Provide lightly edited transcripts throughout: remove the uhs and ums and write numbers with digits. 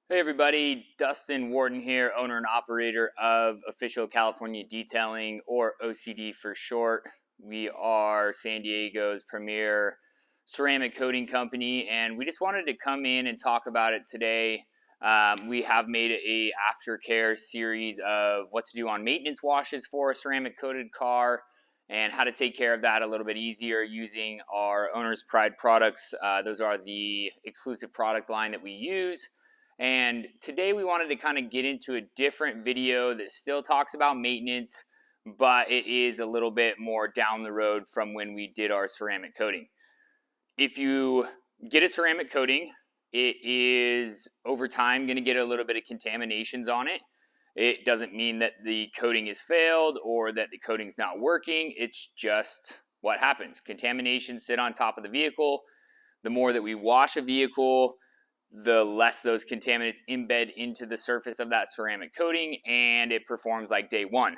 Hey everybody, Dustin Warden here, owner and operator of Official California Detailing, or OCD for short. We are San Diego's premier ceramic coating company, and we just wanted to come in and talk about it today. We have made a aftercare series of what to do on maintenance washes for a ceramic coated car and how to take care of that a little bit easier using our Owner's Pride products. Those are the exclusive product line that we use. And today we wanted to kind of get into a different video that still talks about maintenance, but it is a little bit more down the road from when we did our ceramic coating. If you get a ceramic coating, it is over time going to get a little bit of contaminations on it. It doesn't mean that the coating has failed or that the coating's not working. It's just what happens. Contaminations sit on top of the vehicle. The more that we wash a vehicle, the less those contaminants embed into the surface of that ceramic coating, and it performs like day one.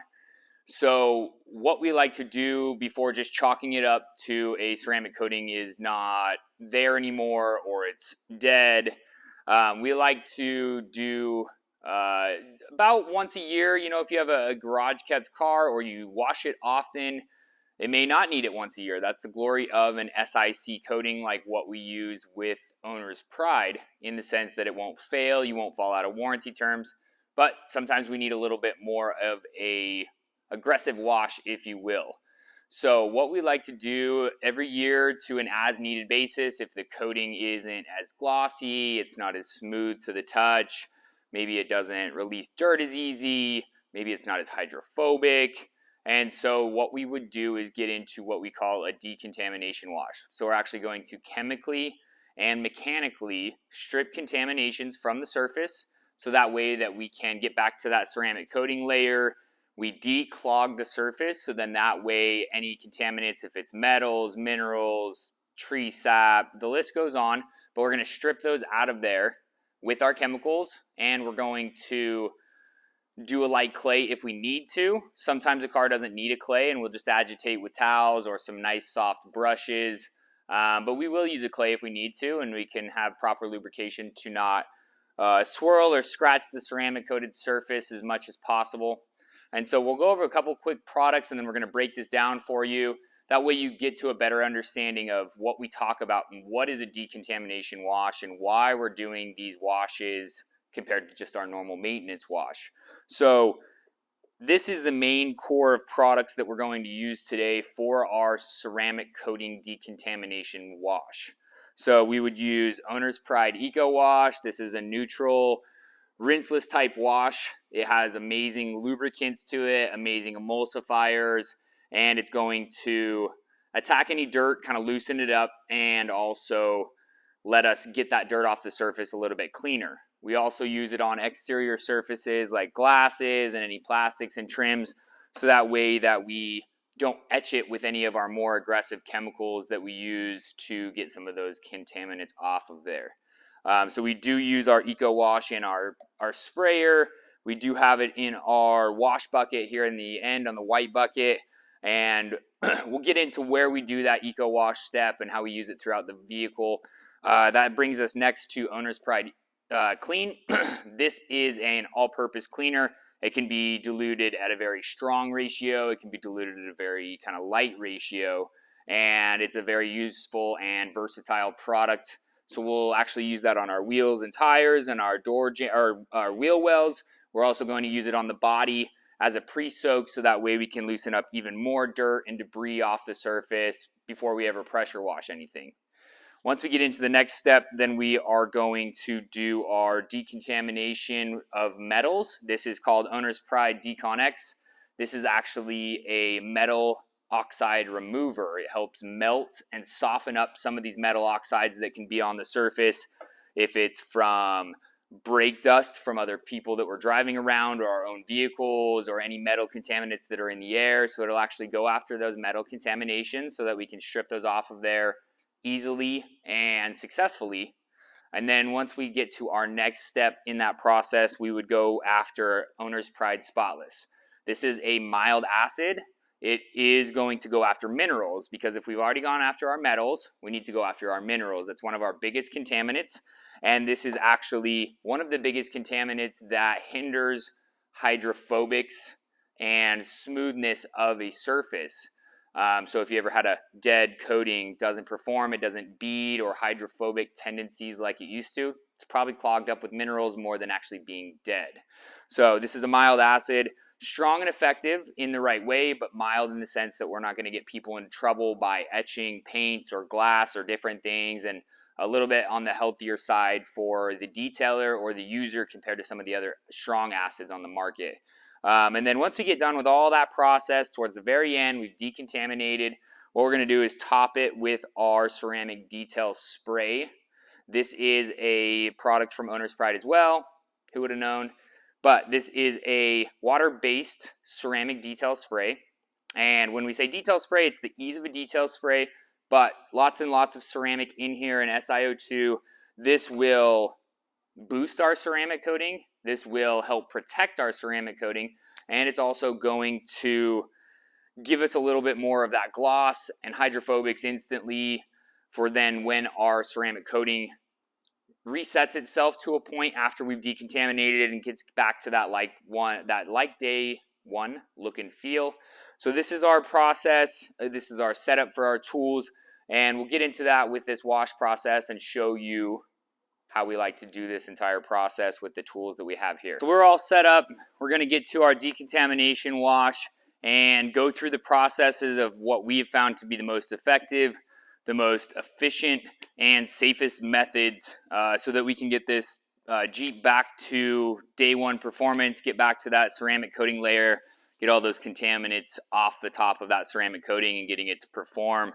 So what we like to do before just chalking it up to a ceramic coating is not there anymore or it's dead, we like to do about once a year. If you have a garage kept car or you wash it often, it may not need it once a year. That's the glory of an SIC coating like what we use with Owner's Pride, in the sense that it won't fail, you won't fall out of warranty terms, but sometimes we need a little bit more of a aggressive wash, if you will. So what we like to do every year to an as needed basis, if the coating isn't as glossy, it's not as smooth to the touch, maybe it doesn't release dirt as easy, maybe it's not as hydrophobic, and so what we would do is get into what we call a decontamination wash. So we're actually going to chemically and mechanically strip contaminations from the surface, so that way that we can get back to that ceramic coating layer. We declog the surface, so then that way any contaminants, if it's metals, minerals, tree sap, the list goes on, but we're going to strip those out of there with our chemicals, and we're going to do a light clay if we need to. Sometimes a car doesn't need a clay, and we'll just agitate with towels or some nice soft brushes. But we will use a clay if we need to, and we can have proper lubrication to not swirl or scratch the ceramic coated surface as much as possible. And so we'll go over a couple quick products, and then we're going to break this down for you. That way you get to a better understanding of what we talk about and what is a decontamination wash and why we're doing these washes compared to just our normal maintenance wash. So this is the main core of products that we're going to use today for our ceramic coating decontamination wash. So we would use Owner's Pride Eco Wash. This is a neutral, rinseless type wash. It has amazing lubricants to it, amazing emulsifiers, and it's going to attack any dirt, kind of loosen it up, and also let us get that dirt off the surface a little bit cleaner. We also use it on exterior surfaces like glasses and any plastics and trims, so that way that we don't etch it with any of our more aggressive chemicals that we use to get some of those contaminants off of there. So we do use our Eco Wash in our sprayer. We do have it in our wash bucket here in the end on the white bucket, and we'll get into where we do that Eco Wash step and how we use it throughout the vehicle. That brings us next to Owner's Pride Clean. This is an all-purpose cleaner. It can be diluted at a very strong ratio. It can be diluted at a very kind of light ratio, and it's a very useful and versatile product. So we'll actually use that on our wheels and tires and our our wheel wells. We're also going to use it on the body as a pre-soak, so that way we can loosen up even more dirt and debris off the surface before we ever pressure wash anything. Once we get into the next step, then we are going to do our decontamination of metals. This is called Owner's Pride Decon X. This is actually a metal oxide remover. It helps melt and soften up some of these metal oxides that can be on the surface, if it's from brake dust from other people that we're driving around, or our own vehicles, or any metal contaminants that are in the air. So it'll actually go after those metal contaminations so that we can strip those off of there easily and successfully. And then once we get to our next step in that process, we would go after Owner's Pride Spotless. This is a mild acid. It is going to go after minerals, because if we've already gone after our metals, we need to go after our minerals. That's one of our biggest contaminants. And this is actually one of the biggest contaminants that hinders hydrophobics and smoothness of a surface. So if you ever had a dead coating, doesn't perform, it doesn't bead, or hydrophobic tendencies like it used to, it's probably clogged up with minerals more than actually being dead. So this is a mild acid, strong and effective in the right way, but mild in the sense that we're not going to get people in trouble by etching paints or glass or different things, and a little bit on the healthier side for the detailer or the user compared to some of the other strong acids on the market. And then once we get done with all that process, towards the very end, we've decontaminated. What we're going to do is top it with our ceramic detail spray. This is a product from Owner's Pride as well. Who would have known? But this is a water-based ceramic detail spray. And when we say detail spray, it's the ease of a detail spray, but lots and lots of ceramic in here and SiO2. This will boost our ceramic coating. This will help protect our ceramic coating, and it's also going to give us a little bit more of that gloss and hydrophobics instantly for then when our ceramic coating resets itself to a point after we've decontaminated and gets back to that like day one look and feel. So this is our process. This is our setup for our tools, and we'll get into that with this wash process and show you how we like to do this entire process with the tools that we have here. So we're all set up. We're going to get to our decontamination wash and go through the processes of what we have found to be the most effective, the most efficient, and safest methods so that we can get this Jeep back to day one performance, get back to that ceramic coating layer, get all those contaminants off the top of that ceramic coating and getting it to perform.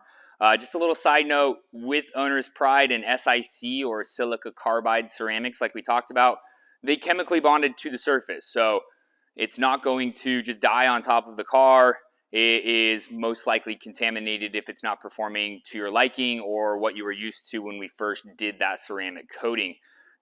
Just a little side note, with Owner's Pride and SiC or silica carbide ceramics like we talked about, they chemically bonded to the surface. So it's not going to just die on top of the car. It is most likely contaminated if it's not performing to your liking or what you were used to when we first did that ceramic coating.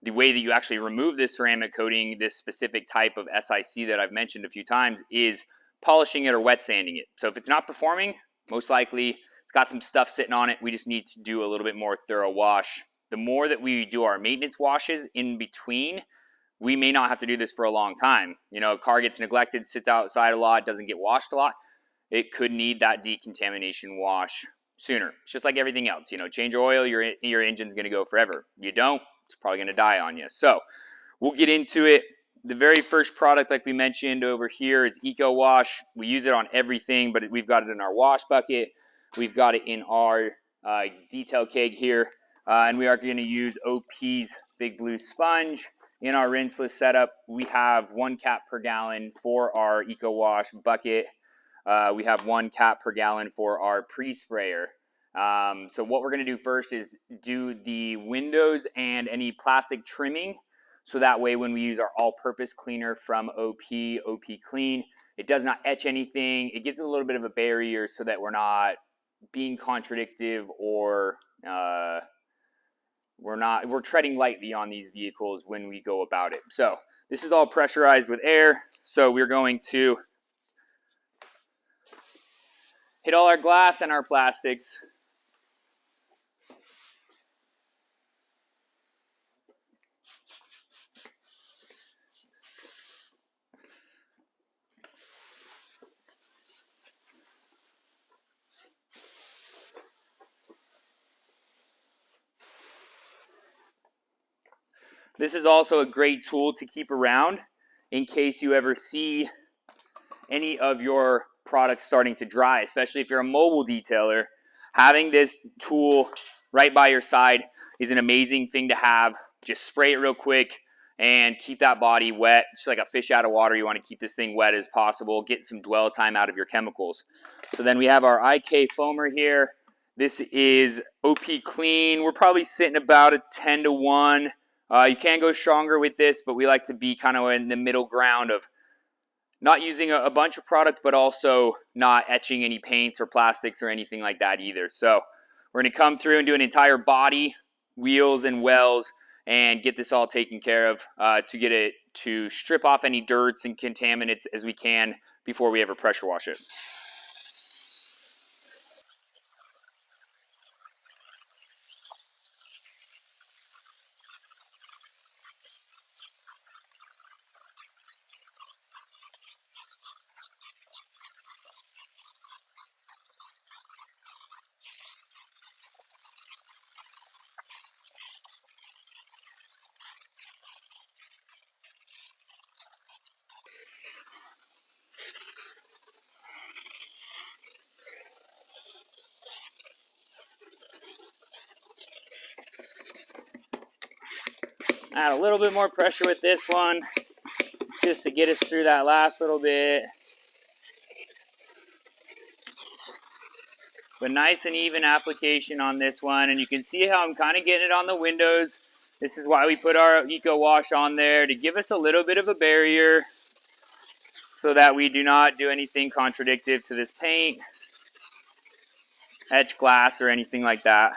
The way that you actually remove this ceramic coating, this specific type of SiC that I've mentioned a few times, is polishing it or wet sanding it. So if it's not performing, most likely it's got some stuff sitting on it. We just need to do a little bit more thorough wash. The more that we do our maintenance washes in between, we may not have to do this for a long time. You know, a car gets neglected, sits outside a lot, doesn't get washed a lot. It could need that decontamination wash sooner. It's just like everything else. You know, change your oil, your engine's going to go forever. You don't, it's probably going to die on you. So we'll get into it. The very first product, like we mentioned over here, is Eco Wash. We use it on everything, but we've got it in our wash bucket. We've got it in our detail keg here, and we are going to use OP's Big Blue Sponge. In our rinseless setup, we have 1 cap per gallon for our Eco Wash bucket. We have 1 cap per gallon for our pre-sprayer. So what we're going to do first is do the windows and any plastic trimming, so that way when we use our all-purpose cleaner from OP Clean, it does not etch anything. It gives it a little bit of a barrier so that we're not being contradictive or we're treading lightly on these vehicles when we go about it. So this is all pressurized with air, so we're going to hit all our glass and our plastics. This is also a great tool to keep around in case you ever see any of your products starting to dry, especially if you're a mobile detailer. Having this tool right by your side is an amazing thing to have. Just spray it real quick and keep that body wet. It's like a fish out of water. You want to keep this thing wet as possible. Get some dwell time out of your chemicals. So then we have our IK foamer here. This is OP Clean. We're probably sitting about a 10-to-1. You can go stronger with this, but we like to be kind of in the middle ground of not using a bunch of product, but also not etching any paints or plastics or anything like that either. So we're going to come through and do an entire body, wheels and wells, and get this all taken care of to get it to strip off any dirts and contaminants as we can before we ever pressure wash it. Add a little bit more pressure with this one, just to get us through that last little bit. But nice and even application on this one, and you can see how I'm kind of getting it on the windows. This is why we put our Eco Wash on there, to give us a little bit of a barrier so that we do not do anything contradictive to this paint, etch glass, or anything like that.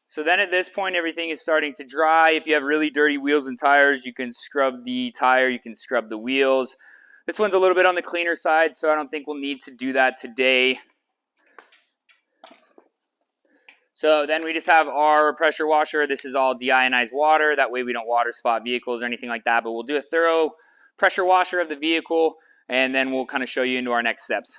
So then at this point, everything is starting to dry. If you have really dirty wheels and tires, you can scrub the tire, you can scrub the wheels. This one's a little bit on the cleaner side, so I don't think we'll need to do that today. So then we just have our pressure washer. This is all deionized water. That way we don't water spot vehicles or anything like that, but we'll do a thorough pressure washer of the vehicle, and then we'll kind of show you into our next steps.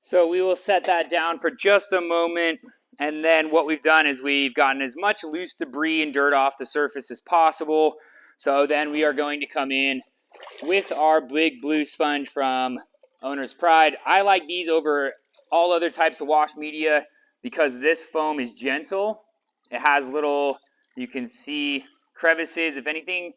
So we will set that down for just a moment, and then what we've done is we've gotten as much loose debris and dirt off the surface as possible. So then we are going to come in with our big blue sponge from Owner's Pride. I like these over all other types of wash media because this foam is gentle. It has little, you can see crevices. If anything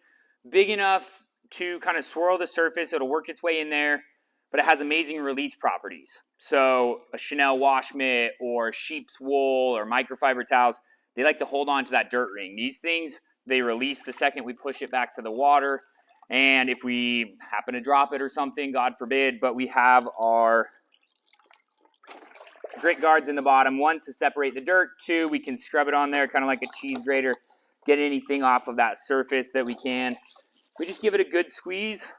big enough to kind of swirl the surface, it'll work its way in there, but it has amazing release properties. So a Chanel wash mitt or sheep's wool or microfiber towels, they like to hold on to that dirt ring. These things, they release the second we push it back to the water. And if we happen to drop it or something, God forbid, but we have our grit guards in the bottom. One, to separate the dirt. Two, we can scrub it on there kind of like a cheese grater, get anything off of that surface that we can. We just give it a good squeeze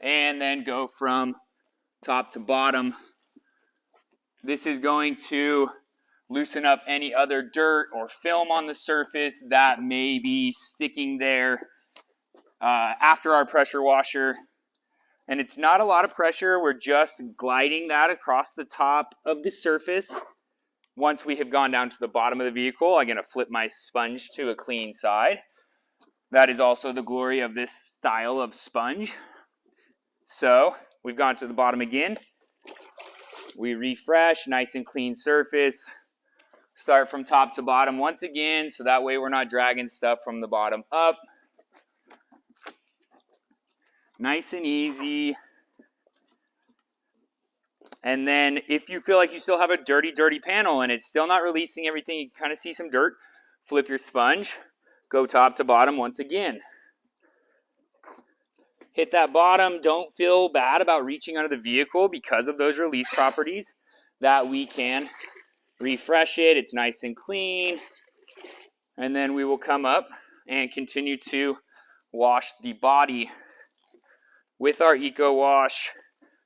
and then go from top to bottom. This is going to loosen up any other dirt or film on the surface that may be sticking there after our pressure washer. And it's not a lot of pressure. We're just gliding that across the top of the surface. Once we have gone down to the bottom of the vehicle, I'm going to flip my sponge to a clean side. That is also the glory of this style of sponge. So we've gone to the bottom again. We refresh, nice and clean surface. Start from top to bottom once again, so that way we're not dragging stuff from the bottom up. Nice and easy. And then if you feel like you still have a dirty panel and it's still not releasing everything, you can kind of see some dirt, flip your sponge, go top to bottom once again. Hit that bottom. Don't feel bad about reaching under the vehicle because of those release properties that we can refresh it. It's nice and clean. And then we will come up and continue to wash the body with our Eco Wash.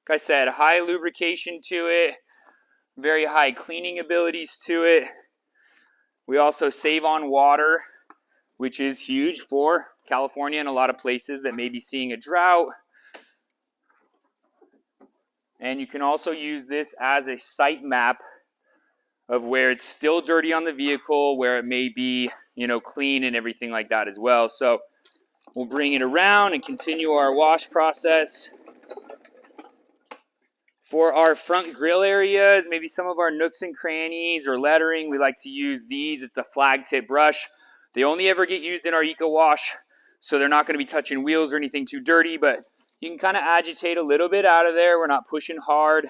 Like I said, high lubrication to it, very high cleaning abilities to it. We also save on water, which is huge for California and a lot of places that may be seeing a drought. And you can also use this as a site map of where it's still dirty on the vehicle, where it may be, clean and everything like that as well. So we'll bring it around and continue our wash process. For our front grille areas, maybe some of our nooks and crannies or lettering, we like to use these. It's a flag tip brush. They only ever get used in our Eco Wash, so they're not going to be touching wheels or anything too dirty, but you can kind of agitate a little bit out of there. We're not pushing hard.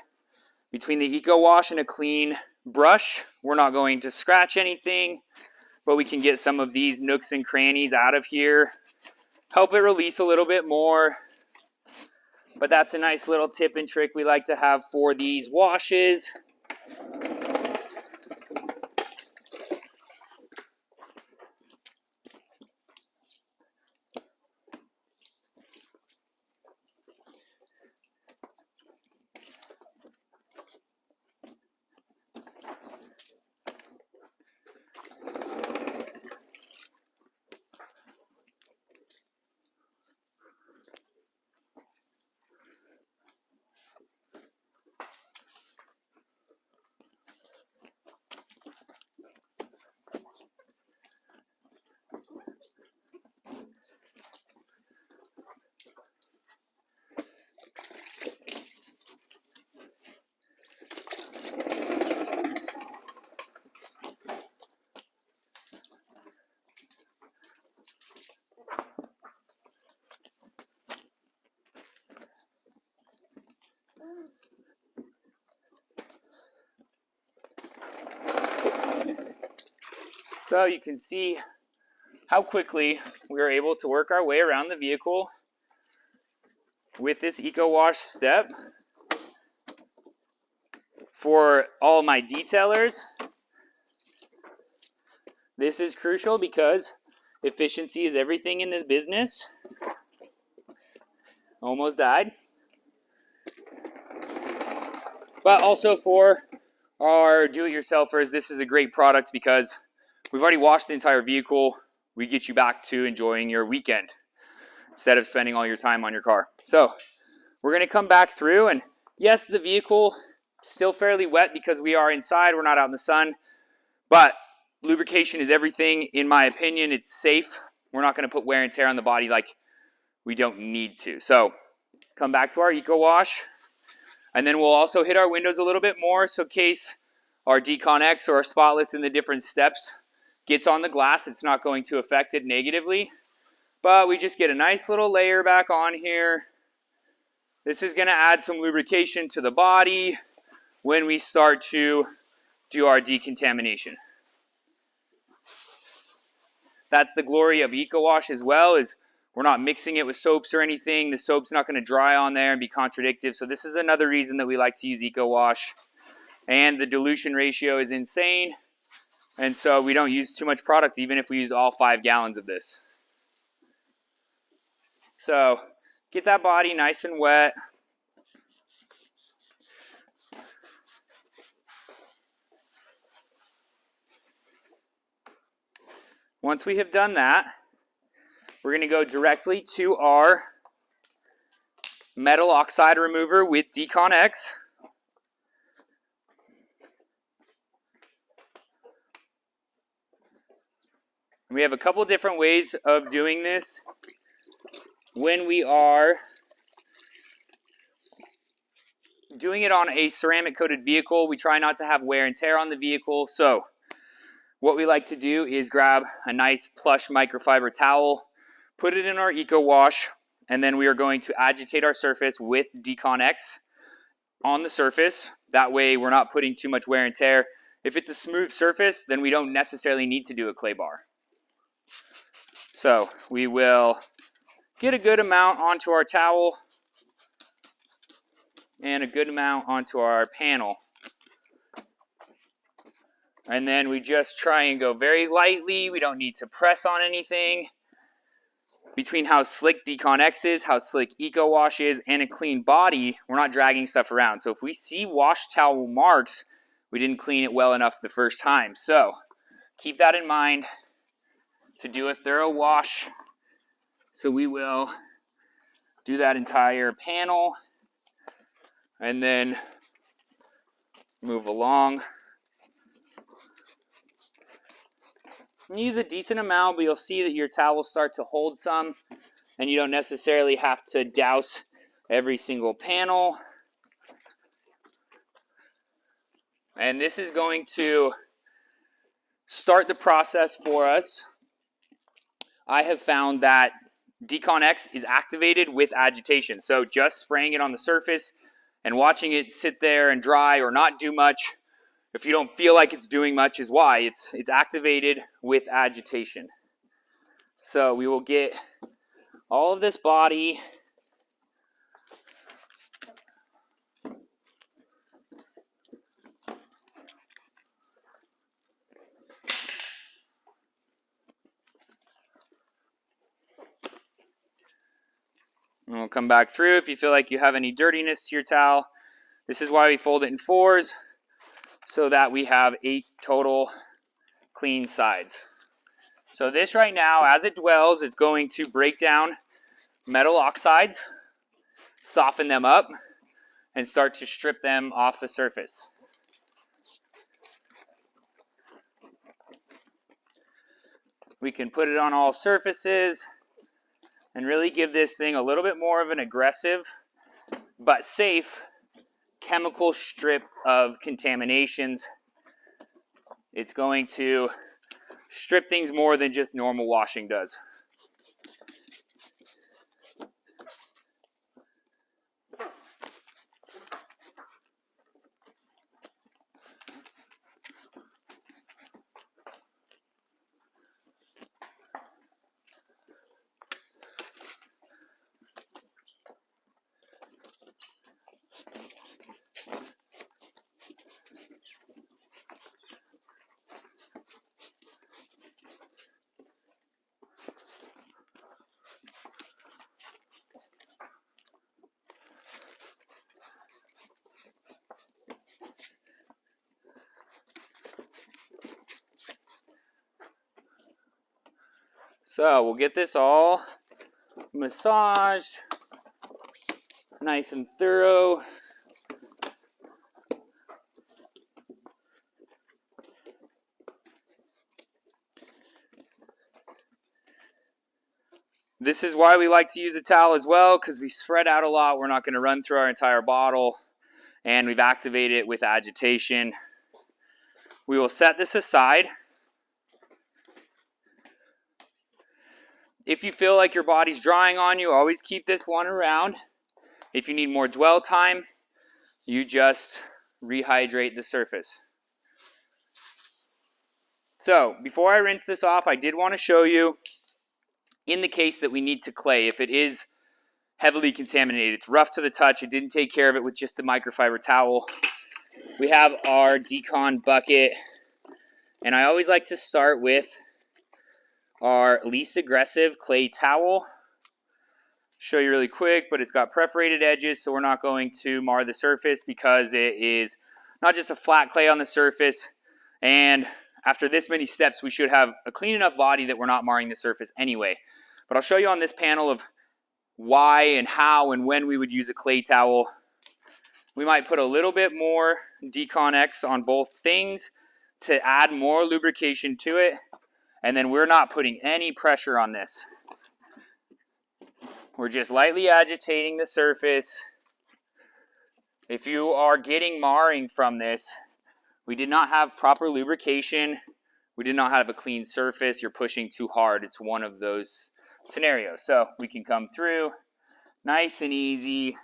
Between the Eco Wash and a clean brush, we're not going to scratch anything, but we can get some of these nooks and crannies out of here, help it release a little bit more. But that's a nice little tip and trick we like to have for these washes. So you can see how quickly we are able to work our way around the vehicle with this Eco Wash step. For all my detailers, this is crucial because efficiency is everything in this business. Almost died. But also for our do-it-yourselfers, this is a great product because we've already washed the entire vehicle. We get you back to enjoying your weekend instead of spending all your time on your car. So we're going to come back through, and yes, the vehicle is still fairly wet because we are inside. We're not out in the sun. But lubrication is everything, in my opinion. It's safe. We're not going to put wear and tear on the body like we don't need to. So come back to our Eco Wash. And then we'll also hit our windows a little bit more, so in case our Decon X or our Spotless in the different steps gets on the glass, it's not going to affect it negatively. But we just get a nice little layer back on here. This is going to add some lubrication to the body when we start to do our decontamination. That's the glory of Eco Wash as well, is we're not mixing it with soaps or anything. The soap's not going to dry on there and be contradictive. So this is another reason that we like to use Eco Wash. And the dilution ratio is insane. And so we don't use too much product, even if we use all 5 gallons of this. So get that body nice and wet. Once we have done that, we're going to go directly to our metal oxide remover with Decon X. We have a couple different ways of doing this. When we are doing it on a ceramic coated vehicle, we try not to have wear and tear on the vehicle. So what we like to do is grab a nice plush microfiber towel, put it in our Eco Wash, and then we are going to agitate our surface with Decon X on the surface. That way we're not putting too much wear and tear. If it's a smooth surface, then we don't necessarily need to do a clay bar. So we will get a good amount onto our towel and a good amount onto our panel. And then we just try and go very lightly. We don't need to press on anything. Between how slick Decon X is, how slick Eco Wash is, and a clean body, we're not dragging stuff around. So if we see wash towel marks, we didn't clean it well enough the first time. So keep that in mind to do a thorough wash So we will do that entire panel and then move along. Use a decent amount, but you'll see that your towels start to hold some, and you don't necessarily have to douse every single panel. And this is going to start the process for us. I have found that Decon X is activated with agitation. So just spraying it on the surface and watching it sit there and dry or not do much, if you don't feel like it's doing much, is why it's activated with agitation. So we will get all of this body and we'll come back through if you feel like you have any dirtiness to your towel. This is why we fold it in 4s, so that we have 8 total clean sides. So this right now, as it dwells, it's going to break down metal oxides, soften them up, and start to strip them off the surface. We can put it on all surfaces and really give this thing a little bit more of an aggressive but safe chemical strip of contaminations. It's going to strip things more than just normal washing does. So we'll get this all massaged, nice and thorough. This is why we like to use a towel as well, because we spread out a lot. We're not going to run through our entire bottle, and we've activated it with agitation. We will set this aside. If you feel like your body's drying on you, always keep this one around. If you need more dwell time, you just rehydrate the surface. So before I rinse this off, I did want to show you, in the case that we need to clay, if it is heavily contaminated, it's rough to the touch, it didn't take care of it with just a microfiber towel, we have our Decon bucket, and I always like to start with our least aggressive clay towel. Show you really quick, but it's got perforated edges, so we're not going to mar the surface because it is not just a flat clay on the surface. And after this many steps, we should have a clean enough body that we're not marring the surface anyway. But I'll show you on this panel of why and how and when we would use a clay towel. We might put a little bit more Decon X on both things to add more lubrication to it. And then we're not putting any pressure on this. We're just lightly agitating the surface. If you are getting marring from this, we did not have proper lubrication. We did not have a clean surface. You're pushing too hard. It's one of those scenarios. So we can come through nice and easy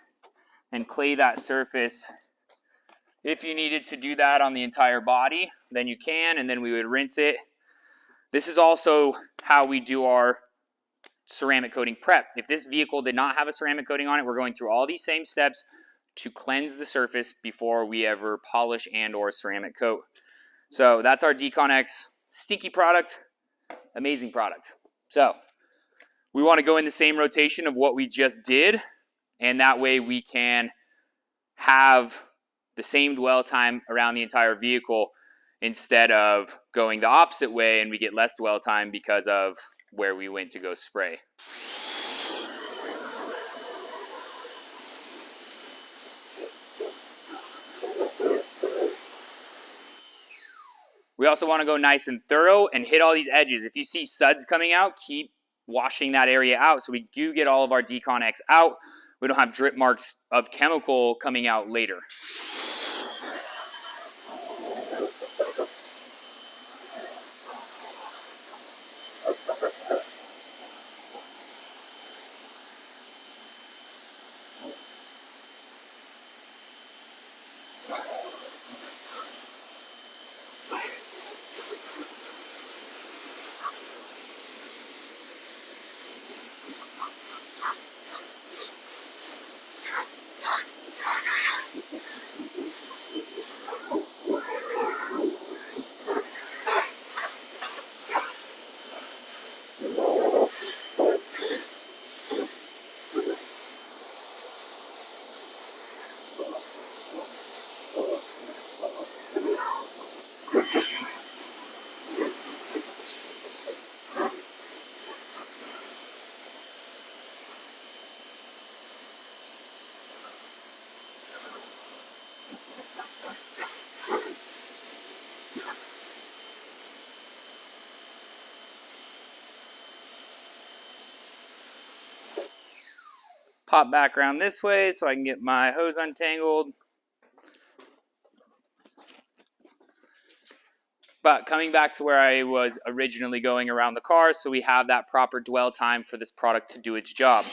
and clay that surface. If you needed to do that on the entire body, then you can, and then we would rinse it. This is also how we do our ceramic coating prep. If this vehicle did not have a ceramic coating on it, we're going through all these same steps to cleanse the surface before we ever polish and or ceramic coat. So that's our Decon X stinky product, amazing product. So we want to go in the same rotation of what we just did, and that way we can have the same dwell time around the entire vehicle instead of going the opposite way and we get less dwell time because of where we went to go spray. We also want to go nice and thorough and hit all these edges. If you see suds coming out, keep washing that area out so we do get all of our Decon X out. We don't have drip marks of chemical coming out later. Pop back around this way so I can get my hose untangled. But coming back to where I was originally going around the car, so we have that proper dwell time for this product to do its job.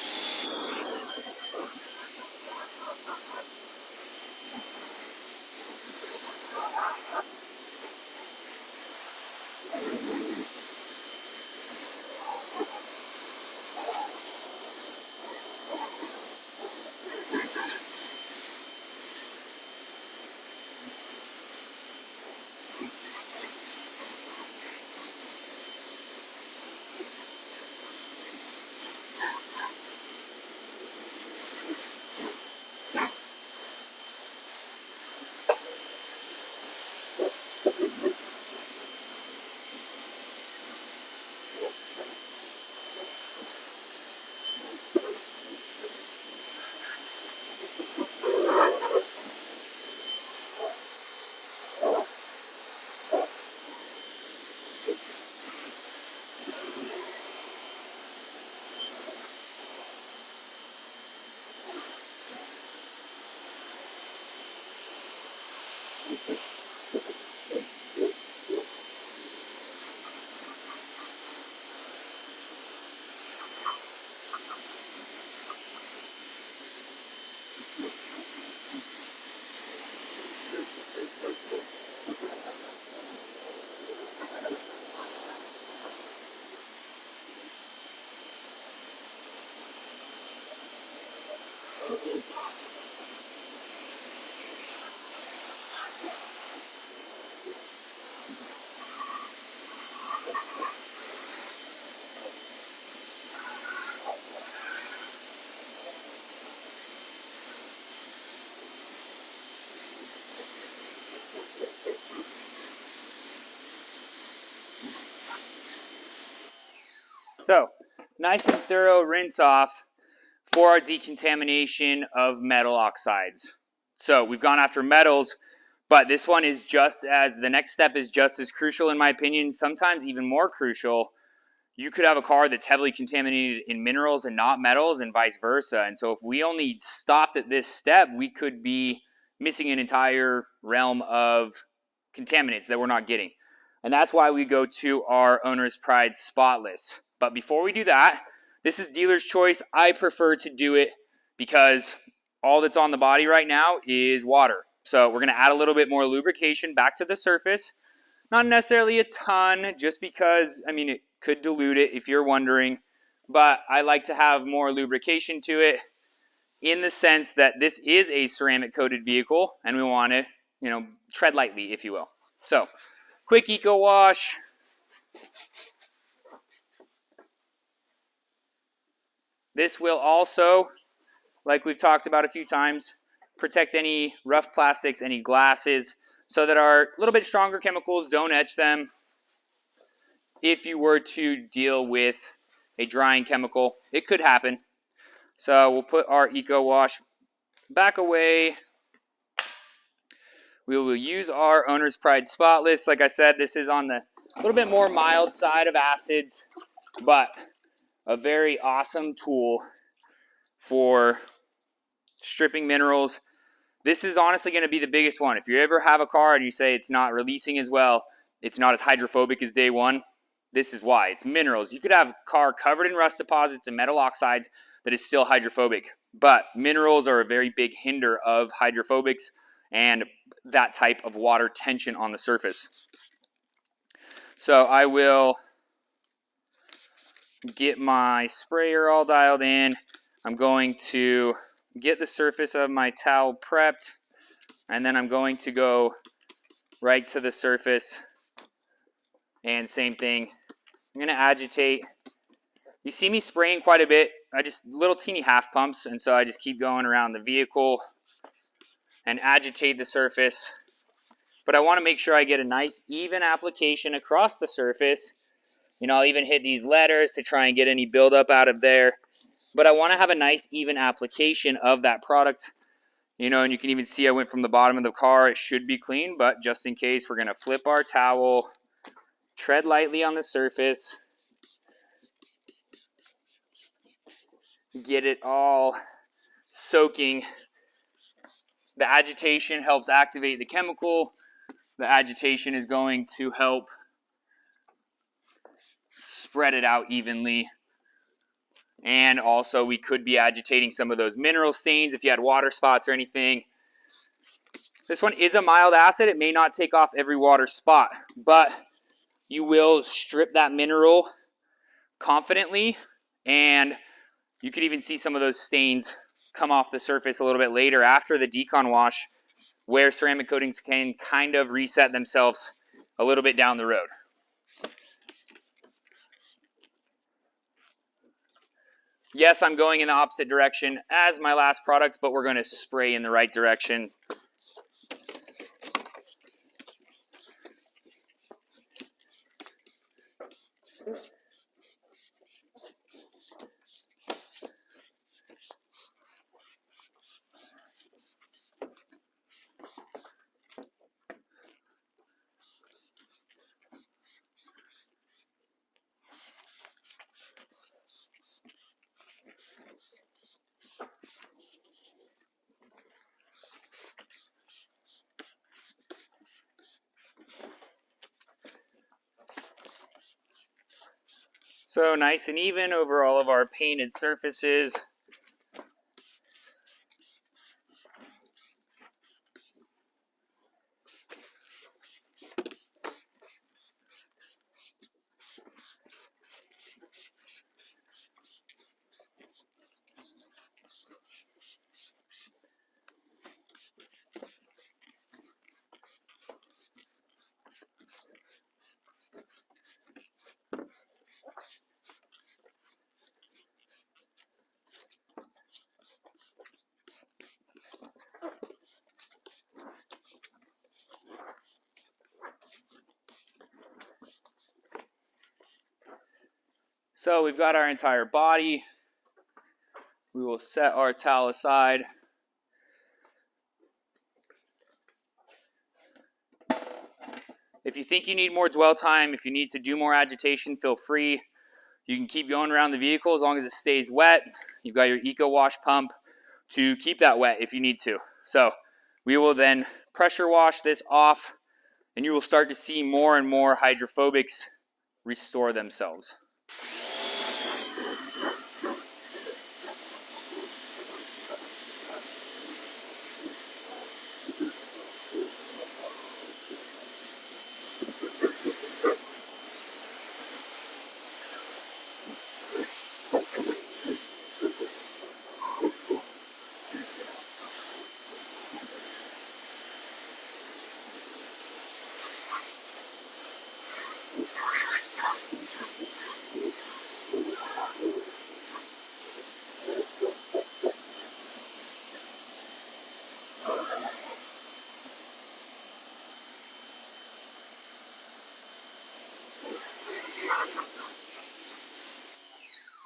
So, nice and thorough rinse off for our decontamination of metal oxides. So, we've gone after metals, but this one is the next step is just as crucial in my opinion, sometimes even more crucial. You could have a car that's heavily contaminated in minerals and not metals and vice versa. And so if we only stopped at this step, we could be missing an entire realm of contaminants that we're not getting. And that's why we go to our Owner's Pride Spotless. But before we do that, this is dealer's choice. I prefer to do it because all that's on the body right now is water. So we're going to add a little bit more lubrication back to the surface. Not necessarily a ton, just because, I mean, it could dilute it if you're wondering. But I like to have more lubrication to it in the sense that this is a ceramic coated vehicle and we want to, tread lightly, if you will. So, quick eco wash. This will also, like we've talked about a few times, protect any rough plastics, any glasses, so that our little bit stronger chemicals don't etch them. If you were to deal with a drying chemical, it could happen. So we'll put our eco wash back away. We will use our Owner's Pride Spotless. Like I said, this is on the little bit more mild side of acids, but a very awesome tool for stripping minerals. This is honestly going to be the biggest one. If you ever have a car and you say it's not releasing as well, it's not as hydrophobic as day one, this is why. It's minerals. You could have a car covered in rust deposits and metal oxides that is still hydrophobic, but minerals are a very big hinder of hydrophobics and that type of water tension on the surface. So I will get my sprayer all dialed in. I'm going to get the surface of my towel prepped, and then I'm going to go right to the surface, and same thing. I'm going to agitate. You see me spraying quite a bit. I just little teeny half pumps, and so I just keep going around the vehicle and agitate the surface. But I want to make sure I get a nice even application across the surface. You know, I'll even hit these letters to try and get any buildup out of there. But I want to have a nice even application of that product. You know, and you can even see I went from the bottom of the car. It should be clean, but just in case, we're going to flip our towel, tread lightly on the surface, get it all soaking. The agitation helps activate the chemical. The agitation is going to help spread it out evenly. And also we could be agitating some of those mineral stains if you had water spots or anything. This one is a mild acid. It may not take off every water spot, but you will strip that mineral confidently, and you could even see some of those stains come off the surface a little bit later after the decon wash, where ceramic coatings can kind of reset themselves a little bit down the road. Yes, I'm going in the opposite direction as my last product, but we're going to spray in the right direction. So nice and even over all of our painted surfaces. So we've got our entire body. We will set our towel aside. If you think you need more dwell time, if you need to do more agitation, feel free. You can keep going around the vehicle as long as it stays wet. You've got your Eco Wash pump to keep that wet if you need to. So we will then pressure wash this off, and you will start to see more and more hydrophobics restore themselves.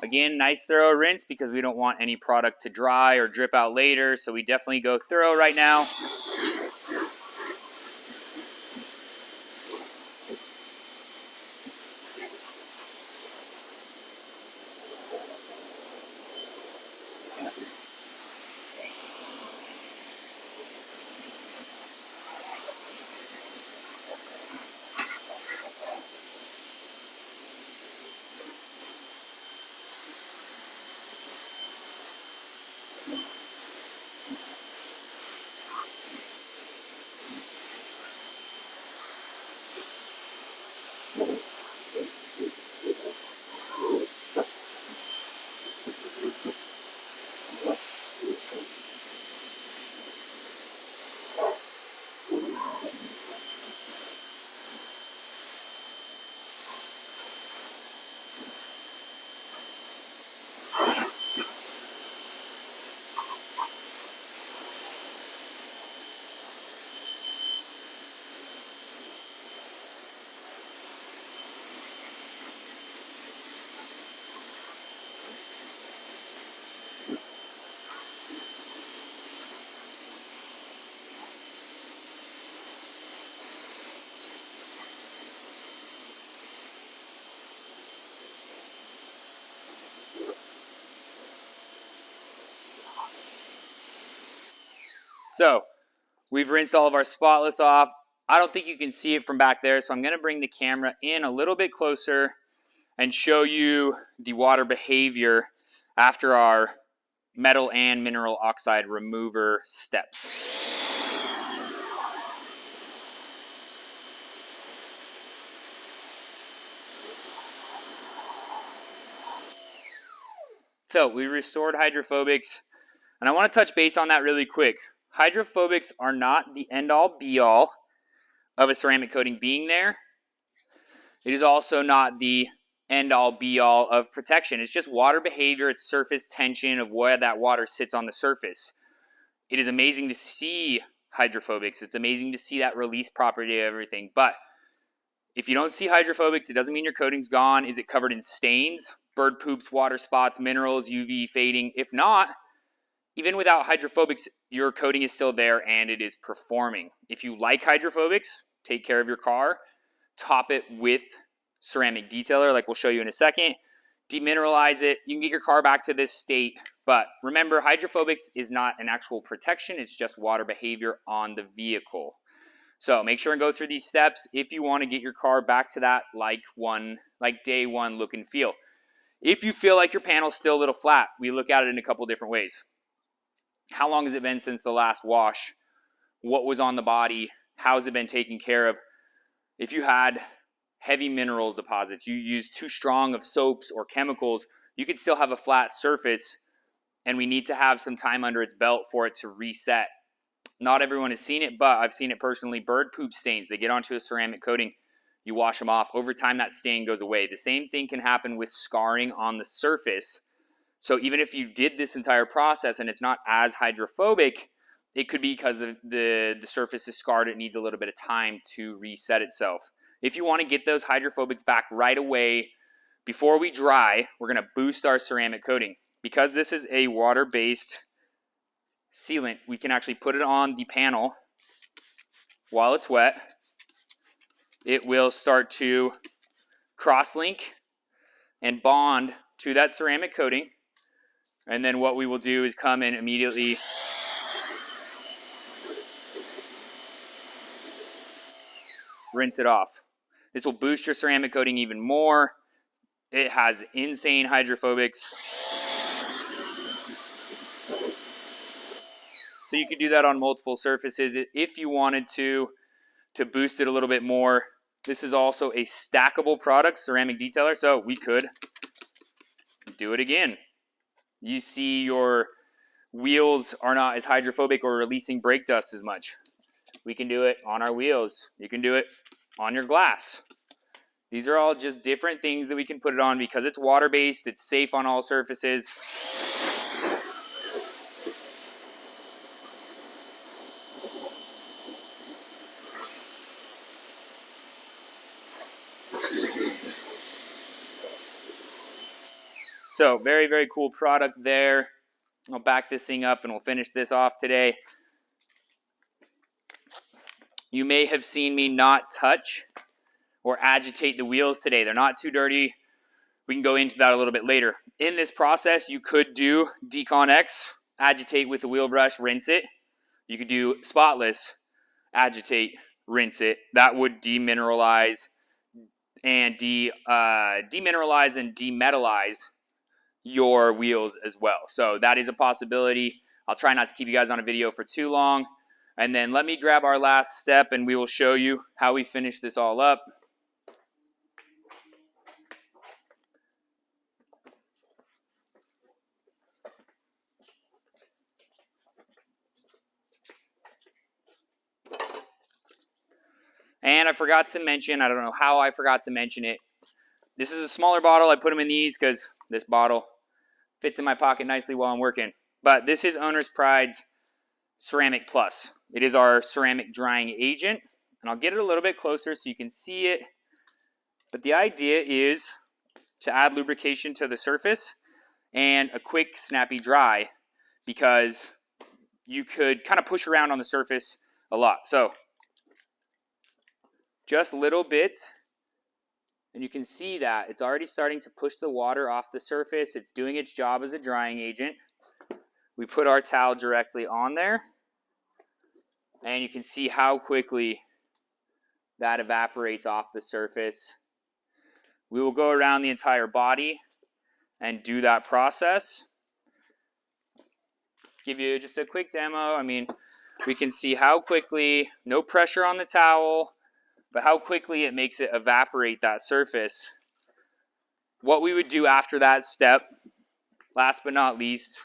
Again, nice thorough rinse because we don't want any product to dry or drip out later, so we definitely go thorough right now. So we've rinsed all of our spotless off. I don't think you can see it from back there, so I'm going to bring the camera in a little bit closer and show you the water behavior after our metal and mineral oxide remover steps. So we restored hydrophobics, and I want to touch base on that really quick. Hydrophobics are not the end-all be-all of a ceramic coating being there. It is also not the end-all be-all of protection. It's just water behavior, it's surface tension of where that water sits on the surface. It is amazing to see hydrophobics. It's amazing to see that release property of everything. But if you don't see hydrophobics, it doesn't mean your coating's gone. Is it covered in stains, bird poops, water spots, minerals, UV fading? If not, even without hydrophobics, your coating is still there and it is performing. If you like hydrophobics, take care of your car, top it with ceramic detailer like we'll show you in a second, demineralize it. You can get your car back to this state. But remember, hydrophobics is not an actual protection. It's just water behavior on the vehicle. So make sure and go through these steps if you want to get your car back to that like day one look and feel. If you feel like your panel's still a little flat, we look at it in a couple different ways. How long has it been since the last wash? What was on the body? How has it been taken care of? If you had heavy mineral deposits, you used too strong of soaps or chemicals, you could still have a flat surface, and we need to have some time under its belt for it to reset. Not everyone has seen it, but I've seen it personally. Bird poop stains, they get onto a ceramic coating, you wash them off. Over time, that stain goes away. The same thing can happen with scarring on the surface. So even if you did this entire process and it's not as hydrophobic, it could be because the surface is scarred. It needs a little bit of time to reset itself. If you want to get those hydrophobics back right away, before we dry, we're going to boost our ceramic coating. Because this is a water-based sealant, we can actually put it on the panel while it's wet. It will start to cross-link and bond to that ceramic coating. And then what we will do is come in immediately rinse it off. This will boost your ceramic coating even more. It has insane hydrophobics. So you could do that on multiple surfaces if you wanted to boost it a little bit more. This is also a stackable product, ceramic detailer, so we could do it again. You see your wheels are not as hydrophobic or releasing brake dust as much. We can do it on our wheels. You can do it on your glass. These are all just different things that we can put it on because it's water-based, it's safe on all surfaces. So very, very cool product there. I'll back this thing up and we'll finish this off today. You may have seen me not touch or agitate the wheels today. They're not too dirty. We can go into that a little bit later. In this process, you could do Decon X, agitate with the wheel brush, rinse it. You could do spotless, agitate, rinse it. That would demineralize and demetallize your wheels as well. So that is a possibility. I'll try not to keep you guys on a video for too long. And then let me grab our last step and we will show you how we finish this all up. And I forgot to mention, I don't know how I forgot to mention it. This is a smaller bottle. I put them in these because this bottle fits in my pocket nicely while I'm working. But this is Owner's Pride's Ceramic Plus. It is our ceramic drying agent. And I'll get it a little bit closer so you can see it. But the idea is to add lubrication to the surface and a quick, snappy dry because you could kind of push around on the surface a lot. So just little bits. And you can see that it's already starting to push the water off the surface. It's doing its job as a drying agent. We put our towel directly on there. And you can see how quickly that evaporates off the surface. We will go around the entire body and do that process. Give you just a quick demo. I mean, we can see how quickly, no pressure on the towel, but how quickly it makes it evaporate that surface. What we would do after that step, last but not least,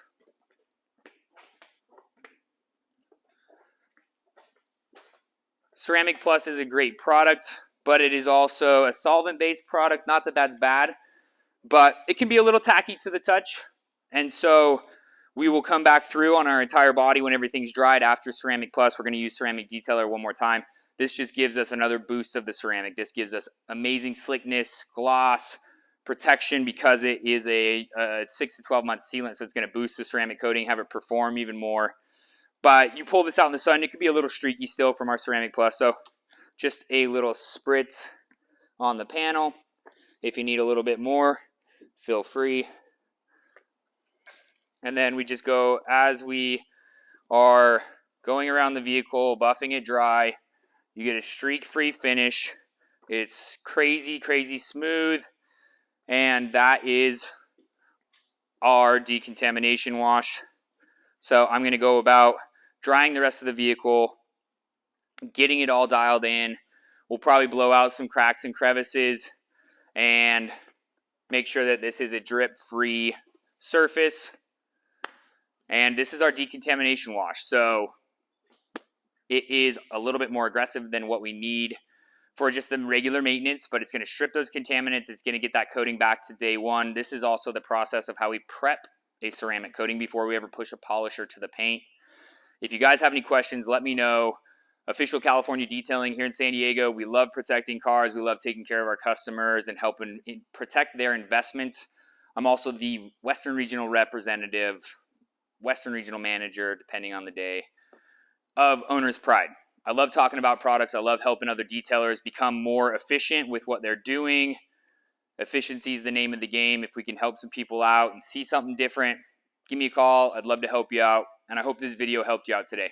Ceramic Plus is a great product, but it is also a solvent-based product. Not that that's bad, but it can be a little tacky to the touch. And so we will come back through on our entire body when everything's dried after Ceramic Plus. We're going to use Ceramic Detailer one more time. This just gives us another boost of the ceramic. This gives us amazing slickness, gloss, protection, because it is a 6 to 12 month sealant, so it's going to boost the ceramic coating, have it perform even more. But you pull this out in the sun, it could be a little streaky still from our Ceramic Plus. So just a little spritz on the panel. If you need a little bit more, feel free. And then we just go, as we are going around the vehicle, buffing it dry, you get a streak-free finish. It's crazy, crazy smooth. And that is our decontamination wash. So I'm going to go about drying the rest of the vehicle, getting it all dialed in. We'll probably blow out some cracks and crevices and make sure that this is a drip-free surface. And this is our decontamination wash. So it is a little bit more aggressive than what we need for just the regular maintenance, but it's going to strip those contaminants. It's going to get that coating back to day one. This is also the process of how we prep a ceramic coating before we ever push a polisher to the paint. If you guys have any questions, let me know. Official California Detailing here in San Diego. We love protecting cars. We love taking care of our customers and helping protect their investments. I'm also the Western Regional Representative, Western Regional Manager, depending on the day, of Owner's Pride. I love talking about products. I love helping other detailers become more efficient with what they're doing. Efficiency is the name of the game. If we can help some people out and see something different, give me a call. I'd love to help you out. And I hope this video helped you out today.